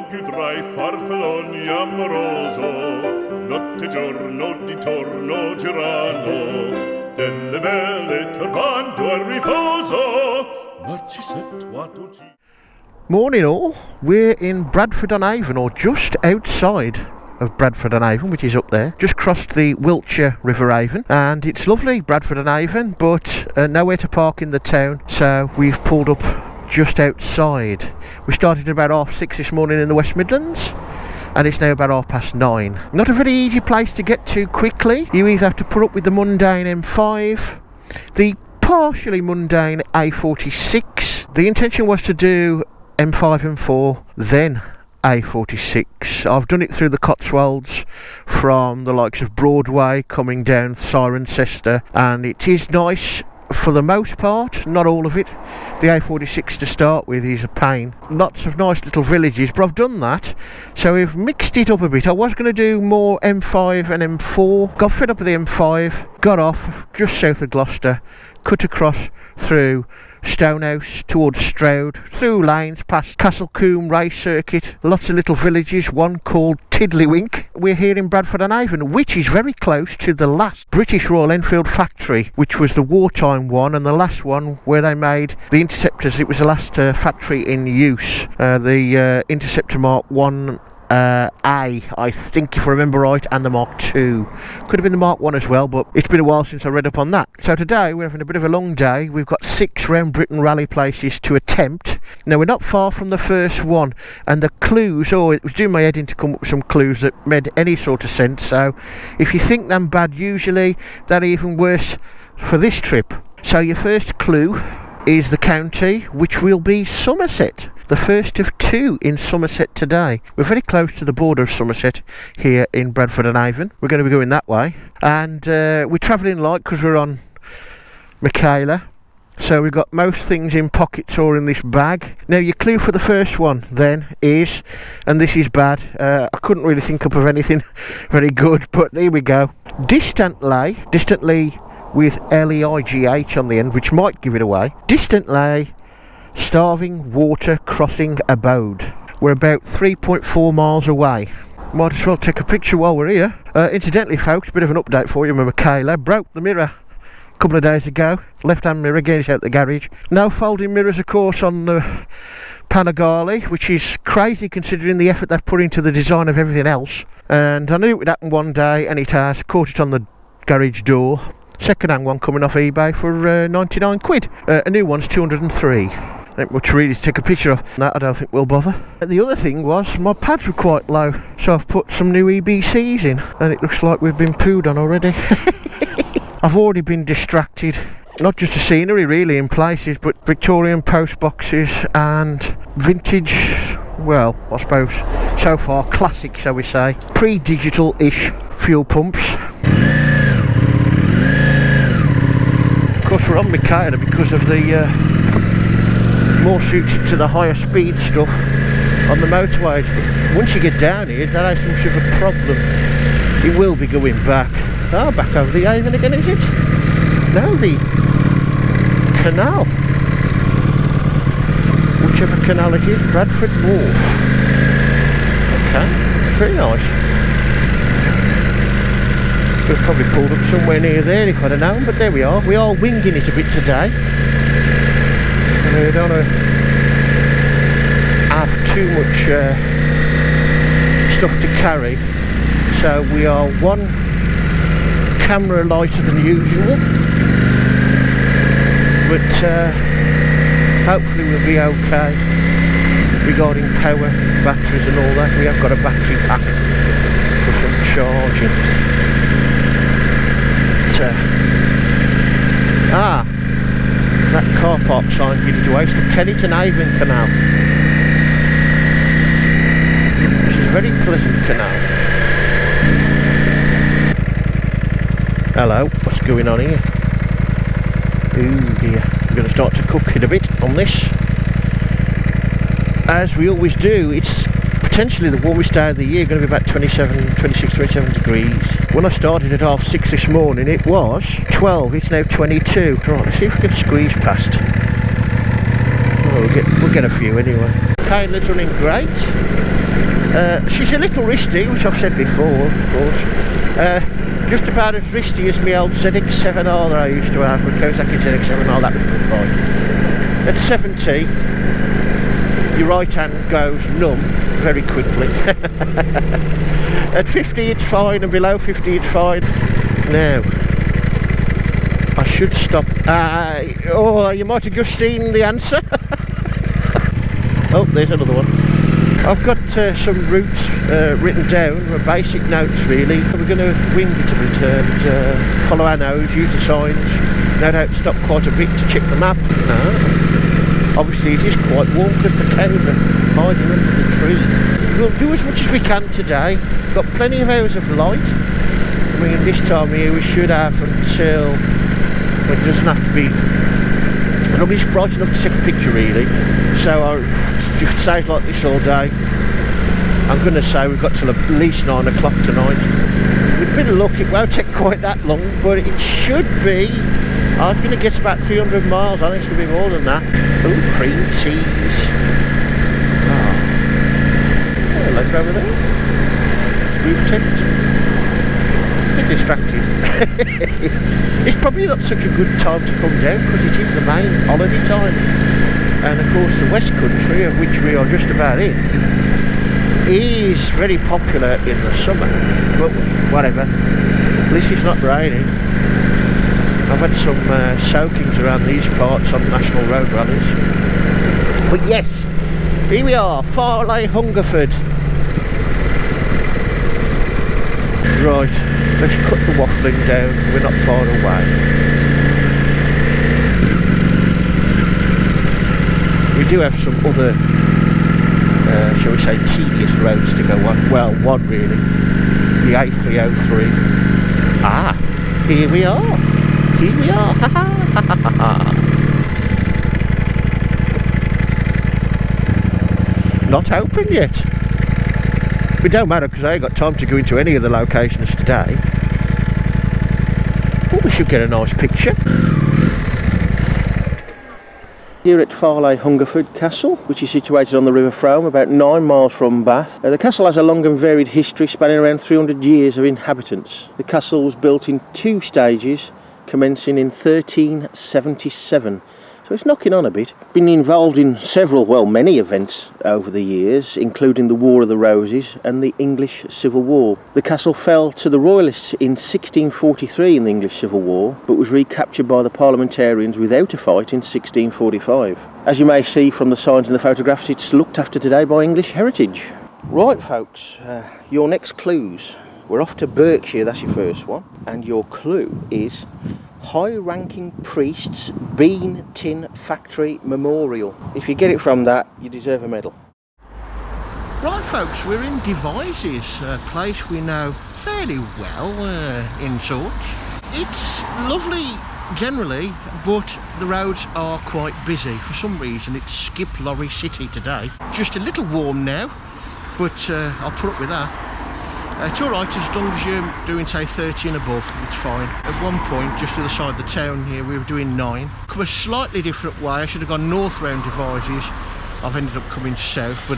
più tra i farfalloni amoroso, notte e giorno di torno girano, delle belle turbando al riposo, Narcisetto a dolci. Morning all, we're in Bradford-on-Avon, or just outside of Bradford-on-Avon, which is up there. Just crossed the Wiltshire River Avon, and it's lovely, Bradford-on-Avon, but nowhere to park in the town, so we've pulled up just outside. We started at about 6:30 this morning in the West Midlands, and it's now about 9:30. Not a very easy place to get to quickly. You either have to put up with the mundane M5, the partially mundane A46. The intention was to do M5 and 4, then A46. I've done it through the Cotswolds from the likes of Broadway coming down Cirencester, and it is nice for the most part, not all of it. The A46 to start with is a pain. Lots of nice little villages, but I've done that, so we've mixed it up a bit. I was going to do more M5 and M4, got fed up with the M5, got off just south of Gloucester, cut across through Stonehouse towards Stroud, through lanes past Castlecombe race circuit, lots of little villages, one called Tiddlywink. We're here in Bradford-on-Avon, which is very close to the last British Royal Enfield factory, which was the wartime one, and the last one where they made the Interceptors. It was the last factory in use, the Interceptor Mark 1 A, I think, if I remember right, and the Mark 2. Could have been the Mark 1 as well, but it's been a while since I read up on that. So today we're having a bit of a long day. We've got 6 round Britain rally places to attempt. Now we're not far from the first one, and the clues, it was doing my head in to come up with some clues that made any sort of sense. So if you think them bad usually, they're even worse for this trip. So your first clue is the county, which will be Somerset. The first of 2 in Somerset today. We're very close to the border of Somerset here in Bradford-on-Avon. We're going to be going that way, and we're travelling light because we're on Michaela, so we've got most things in pockets or in this bag. Now your clue for the first one then is, and this is bad, I couldn't really think up of anything very good, but here we go. Distantly with Leigh on the end, which might give it away. Distantly starving water crossing abode. We're about 3.4 miles away. Might as well take a picture while we're here. Incidentally folks, a bit of an update for you. Michaela broke the mirror a couple of days ago. Left hand mirror, again, it's out the garage. No folding mirrors of course on the Panigale, which is crazy considering the effort they've put into the design of everything else. And I knew it would happen one day, and it has. Caught it on the garage door. Second hand one coming off eBay for 99 quid. A new one's 203. Ain't much really to take a picture of. That I don't think we'll bother. The other thing was my pads were quite low, so I've put some new EBCs in, and it looks like we've been pooed on already. I've already been distracted. Not just the scenery really in places, but Victorian post boxes and vintage, well, I suppose so far classic, shall we say, pre-digital-ish fuel pumps. Of course we're on Michaela because of the more suited to the higher speed stuff on the motorways, but once you get down here, that ain't much of a problem. It will be going back. Back over the Avon again, is it? No, the canal. Whichever canal it is, Bradford Wharf. Okay, very nice. Could have probably pulled up somewhere near there if I'd have known, but there we are. We are winging it a bit today. We don't want to have too much stuff to carry, so we are one camera lighter than usual, but hopefully we'll be okay regarding power, batteries and all that. We have got a battery pack for some charging. That car park sign gives it away. It's the Kennington-Avon Canal. Which is a very pleasant canal. Hello, what's going on here? Oh dear, we're going to start to cook in a bit on this. As we always do, it's potentially the warmest day of the year, going to be about 26-27 degrees. When I started at 6:30 this morning it was 12, it's now 22. Right, let's see if we can squeeze past. Oh, we'll get a few anyway. Michaela's running great. She's a little risky, which I've said before, of course. Just about as risky as my old ZX7R that I used to have, the Kawasaki ZX7R. That was a good bike. At 70, your right hand goes numb very quickly. At 50 it's fine, and below 50 it's fine. Now, I should stop. Oh, you might have just seen the answer. Oh, there's another one. I've got some routes written down, basic notes really. We're going to wing it a bit and follow our nose, use the signs. No doubt stop quite a bit to check the map. Obviously it is quite warm because the cows are hiding under the tree. We'll do as much as we can today. Got plenty of hours of light. I mean, this time of year we should have until, well, it doesn't have to be, nobody's bright enough to take a picture really. So if it stays like this all day, I'm going to say we've got till at least 9 o'clock tonight. With a bit of luck it won't take quite that long, but it should be. I was going to get about 300 miles, I think it's going to be more than that. Oh, cream cheese. Oh, hello over there. Roof tent. A bit distracted. It's probably not such a good time to come down because it is the main holiday time. And of course the West Country, of which we are just about in, is very popular in the summer. But whatever, at least it's not raining. I've had some soakings around these parts on national road rallies. But yes, here we are, Farleigh Hungerford. Right, let's cut the waffling down, we're not far away. We do have some other, shall we say, tedious roads to go on. Well, one really, the A303. Ah, here we are. Here we are, ha ha ha ha ha. Not open yet. It don't matter because I ain't got time to go into any of the locations today. But we should get a nice picture. Here at Farleigh Hungerford Castle, which is situated on the River Frome, about 9 miles from Bath. The castle has a long and varied history spanning around 300 years of inhabitants. The castle was built in 2 stages, commencing in 1377, so it's knocking on a bit. Been involved in several, well, many events over the years, including the War of the Roses and the English Civil War. The castle fell to the Royalists in 1643 in the English Civil War, but was recaptured by the Parliamentarians without a fight in 1645. As you may see from the signs in the photographs, it's looked after today by English Heritage. Right folks, your next clues. We're off to Berkshire, that's your first one. And your clue is High-Ranking Priest's Bean Tin Factory Memorial. If you get it from that, you deserve a medal. Right folks, we're in Devizes, a place we know fairly well, in sorts. It's lovely generally, but the roads are quite busy. For some reason it's Skip Lorry City today. Just a little warm now, but I'll put up with that. It's alright as long as you're doing say 30 and above, it's fine. At one point just to the side of the town here we were doing 9. Come a slightly different way, I should have gone north round Devizes. I've ended up coming south, but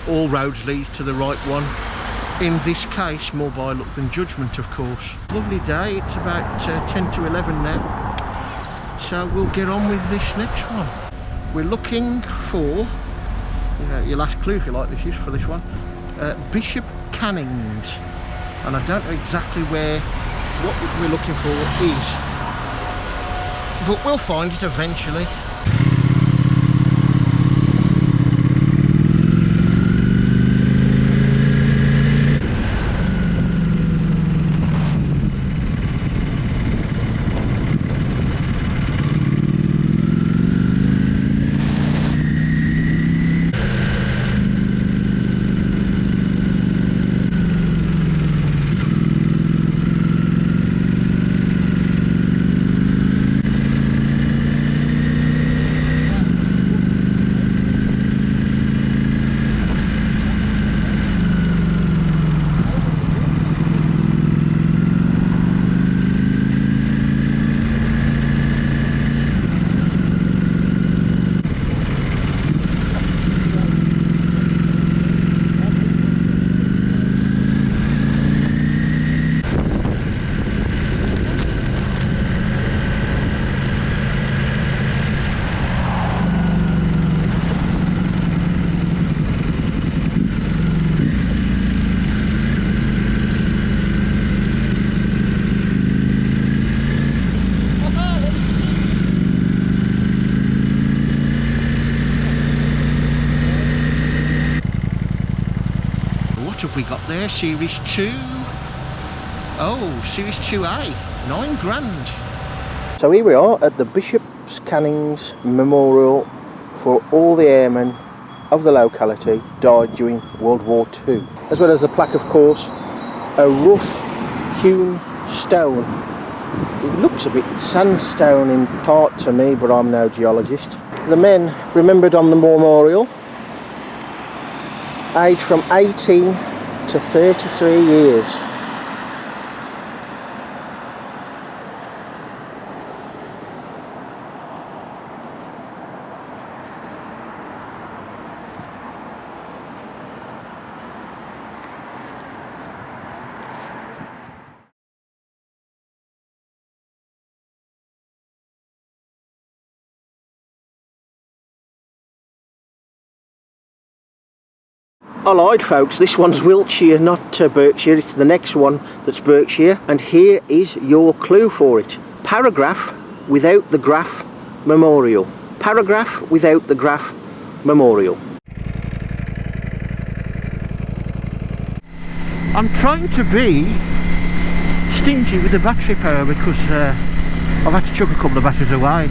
all roads lead to the right one. In this case more by luck than judgment, of course. Lovely day, it's about 10 to 11 now. So we'll get on with this next one. We're looking for, your last clue if you like this is for this one, Bishop Canning's, and I don't know exactly where what we're looking for is, but we'll find it eventually. what have we got there? Series 2. Oh, Series 2A. 9 grand. So here we are at the Bishop's Canning's Memorial for all the airmen of the locality died during World War II. As well as the plaque, of course, a rough hewn stone. It looks a bit sandstone in part to me, but I'm no geologist. The men remembered on the memorial, aged from 18 to 33 years. I lied, folks, this one's Wiltshire, not Berkshire. It's the next one that's Berkshire, and here is your clue for it. Paragraph without the graph, memorial. Paragraph without the graph, memorial. I'm trying to be stingy with the battery power because I've had to chuck a couple of batteries away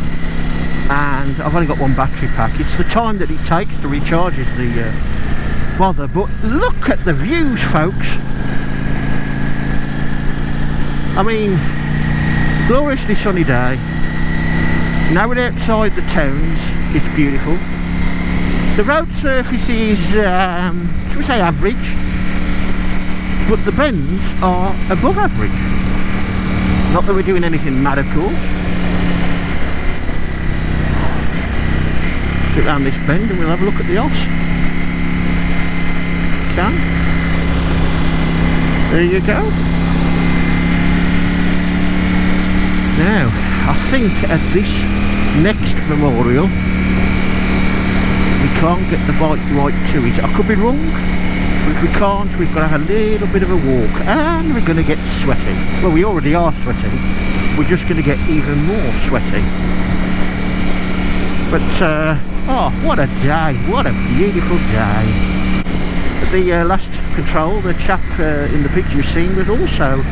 and I've only got one battery pack. It's the time that it takes to recharge is the bother, but look at the views, folks. I mean, gloriously sunny day. Now we're outside the towns. It's beautiful. The road surface is, should we say, average, but the bends are above average. Not that we're doing anything mad, of course. Get round this bend and we'll have a look at the Oss. There you go. Now, I think at this next memorial we can't get the bike right to it. I could be wrong, but if we can't, we've got to have a little bit of a walk and we're going to get sweaty. Well, we already are sweaty. We're just going to get even more sweaty. But, oh, what a day. What a beautiful day. The last control, the chap in the picture you've seen was also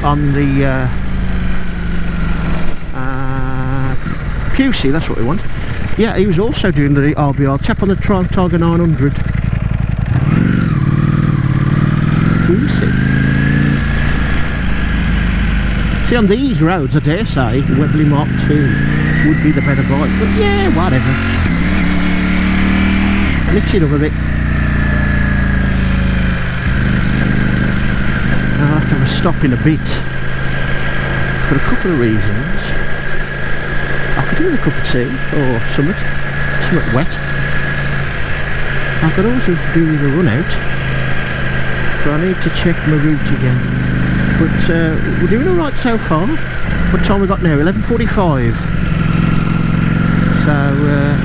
on the QC, that's what we want. Yeah, he was also doing the RBR, chap on the Triumph Tiger 900 QC. See, on these roads I dare say Webley Mark II would be the better bike, but yeah, whatever. Mix it up a bit. I'll have to have a stop in a bit for a couple of reasons. I could do with a cup of tea or something wet. I could also do with a run out, so I need to check my route again. But we're doing alright so far. What time we got now? 11:45. So we're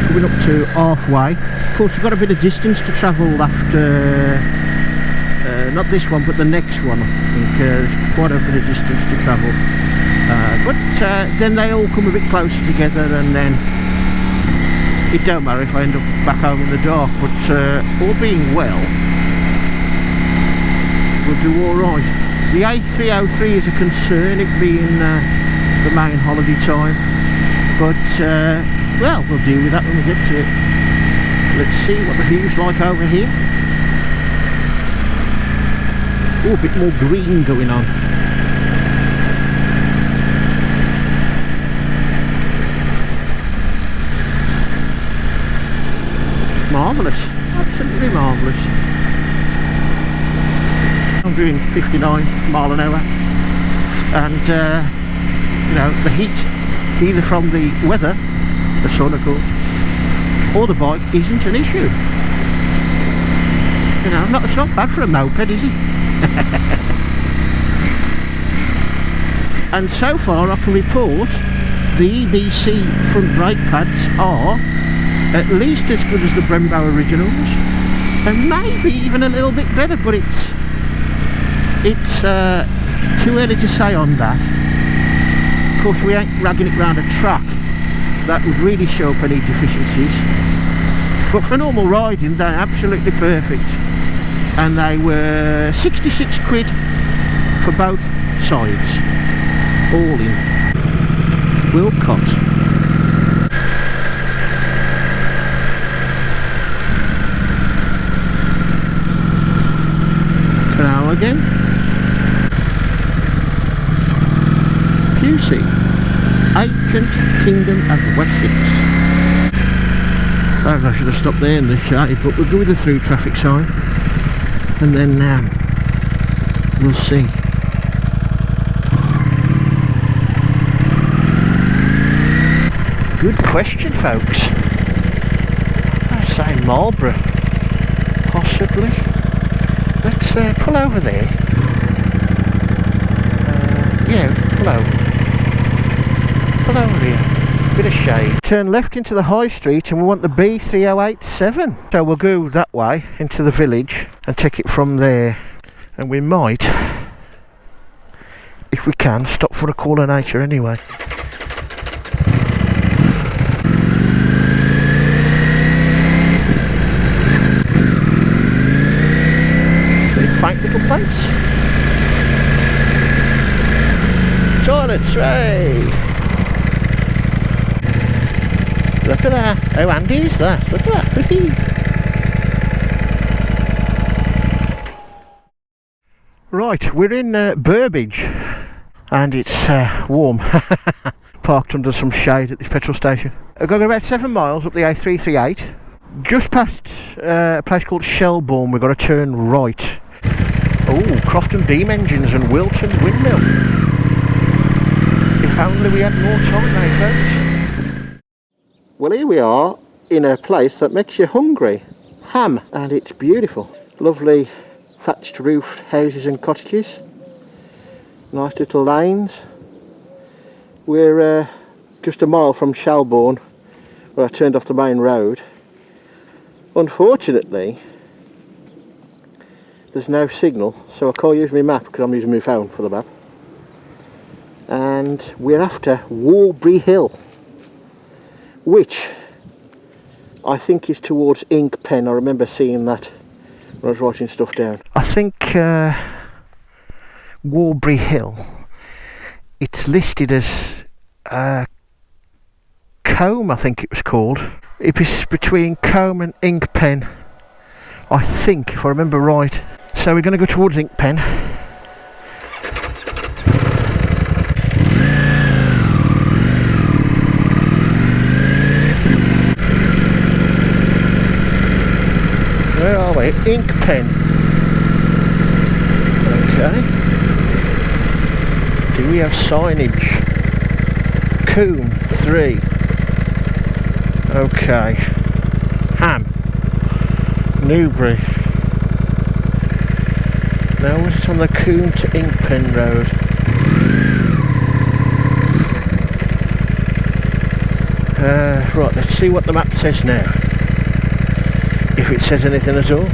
coming up to halfway. Of course, we've got a bit of distance to travel after, not this one, but the next one. I think there's quite a bit of distance to travel. But then they all come a bit closer together, and then it don't matter if I end up back home in the dark. But all being well, we'll do all right. The A303 is a concern, it being the main holiday time. But well, we'll deal with that when we get to it. Let's see what the view's like over here. Oh, a bit more green going on. Marvellous, absolutely marvellous. I'm doing 59 mile an hour, and you know, the heat, either from the weather, the sun of course, or the bike, isn't an issue. You know, it's not bad for a moped, is it? And so far I can report the EBC front brake pads are at least as good as the Brembo originals, and maybe even a little bit better, but it's too early to say on that. Of course, we ain't ragging it round a track. That would really show up any deficiencies. But for normal riding, they're absolutely perfect. And they were 66 quid for both sides. All in. Wilcott. Canal again. Pusey. Ancient Kingdom of Wessex. I should have stopped there in the shade, but we'll go with the through traffic sign and then we'll see. Good question, folks. I say Marlborough, possibly. Let's pull over there. Yeah, pull over. Pull over here. Bit of shade. Turn left into the high street and we want the B3087. So we'll go that way into the village and take it from there. And we might, if we can, stop for a call of nature anyway. Quaint little place. Toilets, hey! Look at that. How handy is that? Look at that. Right, we're in Burbage and it's warm. Parked under some shade at this petrol station. I've got about 7 miles up the A338. Just past a place called Shelbourne, we've got to turn right. Oh, Crofton beam engines and Wilton windmill. If only we had more time, eh, folks? Well, here we are in a place that makes you hungry. Ham, and it's beautiful. Lovely thatched roofed houses and cottages. Nice little lanes. We're just a mile from Shelbourne, where I turned off the main road. Unfortunately, there's no signal, so I can't use my map because I'm using my phone for the map. And we're after Warbury Hill, which I think is towards Inkpen. I remember seeing that when I was writing stuff down. I think Warbury Hill, it's listed as Combe, I think it was called. It was between Combe and Inkpen, I think, if I remember right. So we're going to go towards Inkpen. Where are we? Inkpen. Okay. Do we have signage? Combe 3. Okay. Ham. Newbury. Now was it on the Combe to Inkpen road? Right, let's see what the map says now. If it says anything at all.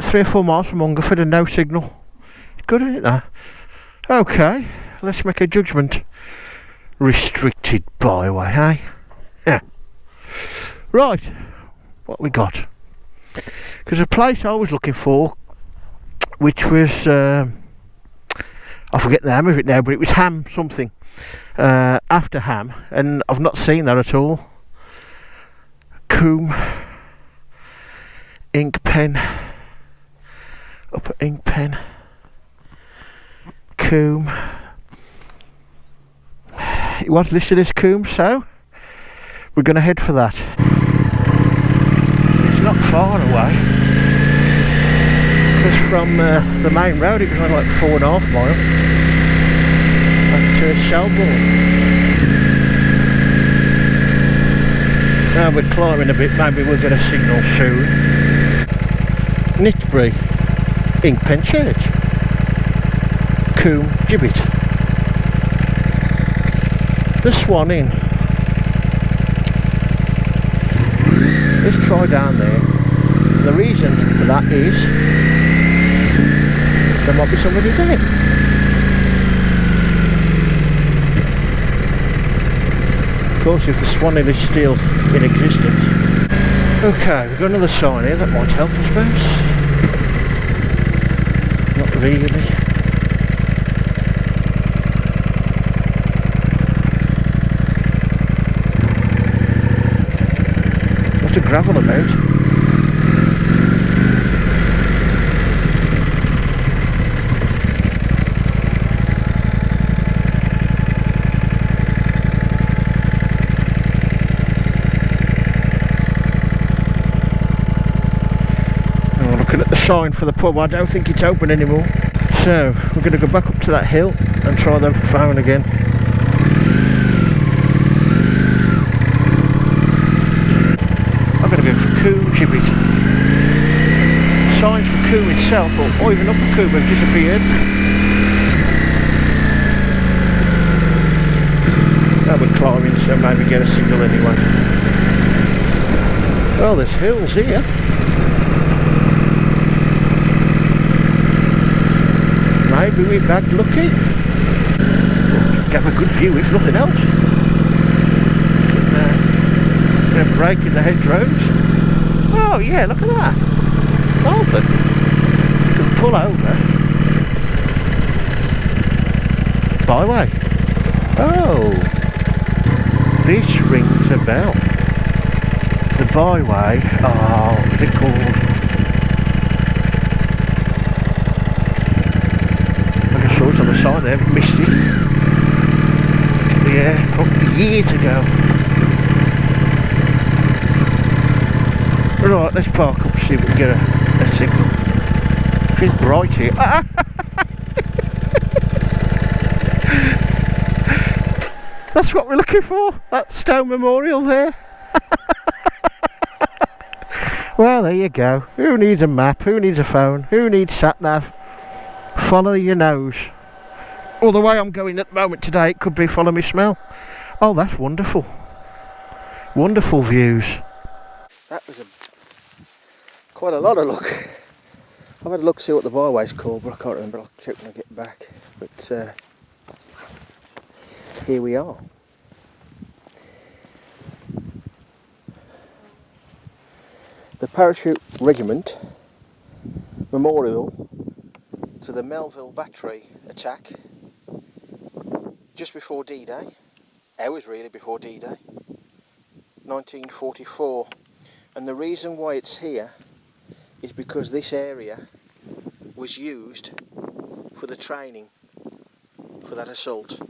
3 or 4 miles from Hungerford and no signal. Good, isn't it, that? Okay, let's make a judgment. Restricted byway, eh? Yeah. Right, what we got? Because the place I was looking for, which was I forget the name of it now, but it was Ham something after Ham, and I've not seen that at all. Combe, Inkpen, up at Inkpen, Combe. It was listed as Combe, so we're going to head for that. It's not far away. Because from the main road it was only like 4.5 miles. And to Shelbourne. Now we're climbing a bit, maybe we'll get a signal soon. Nitbury, Inkpen Church, Combe Gibbet. The Swan Inn. Let's try down there. The reason for that is there might be somebody there. Of course, if the Swan Inn is still in existence. Okay, we've got another sign here that might help, I suppose. Not really. Lots of gravel about. Sign for the pub. I don't think it's open anymore, so we're going to go back up to that hill and try the phone again. I'm going to go for Coombe Gibbet. Signs for Coombe itself or even Upper Coombe have disappeared. Now we're climbing, so maybe get a signal anyway. Well, there's hills here. Maybe we're bad lucky. Have a good view if nothing else. Can break in the hedgerows. Oh yeah, look at that. Open. You can pull over. Byway. Oh, this rings a bell. The byway. Oh, what's it called? Saw it on the sign there, missed it. Yeah, probably years ago. Right, let's park up and see if we can get a signal. Feels bright here. That's what we're looking for, that stone memorial there. Well, there you go. Who needs a map? Who needs a phone? Who needs sat-nav? Follow your nose. Or the way I'm going at the moment today, it could be follow me smell. Oh, that's wonderful. Wonderful views. That was quite a lot of look. I've had a look to see what the byway's called, but I can't remember. I'll check when I get back. But here we are. The Parachute Regiment Memorial to the Melville Battery attack just before D-Day, hours really before D-Day, 1944. And the reason why it's here is because this area was used for the training for that assault.